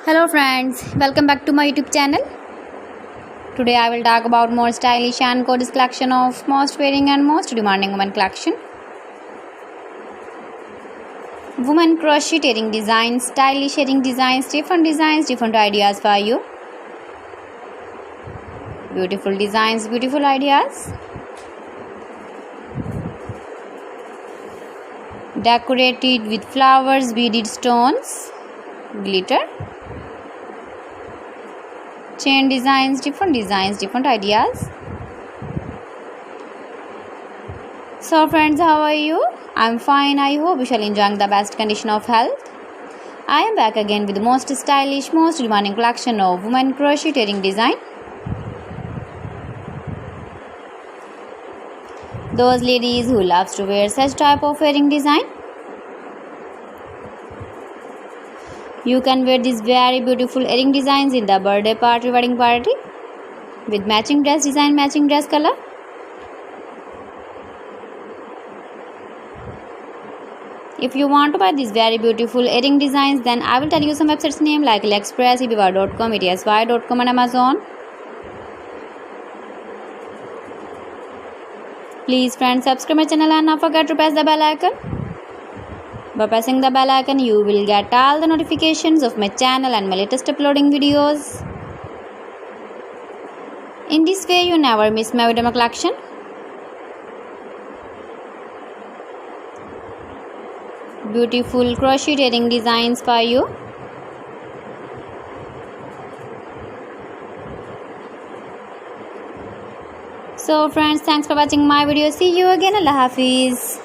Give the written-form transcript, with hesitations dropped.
Hello friends, welcome back to my YouTube channel. Today I will talk about more stylish and gorgeous collection of most wearing and most demanding women collection. Women crocheting designs, stylish shading designs, different ideas for you. Beautiful designs, beautiful ideas. Decorated with flowers, beaded stones, glitter. Chain designs, different ideas. So friends, how are you? I'm fine. I hope you shall enjoy the best condition of health. I am back again with the most stylish, most demanding collection of women crocheting design. Those ladies who loves to wear such type of wearing design. You can wear these very beautiful earring designs in the birthday party, wedding party with matching dress design, matching dress color. If you want to buy these very beautiful earring designs, then I will tell you some websites name like AliExpress, eBay.com, ETSY.com and Amazon. Please friends, subscribe my channel and not forget to press the bell icon. By pressing the bell icon, you will get all the notifications of my channel and my latest uploading videos. In this way, you never miss my video collection. Beautiful crocheting designs for you. So friends, thanks for watching my video. See you again. Allah Hafiz.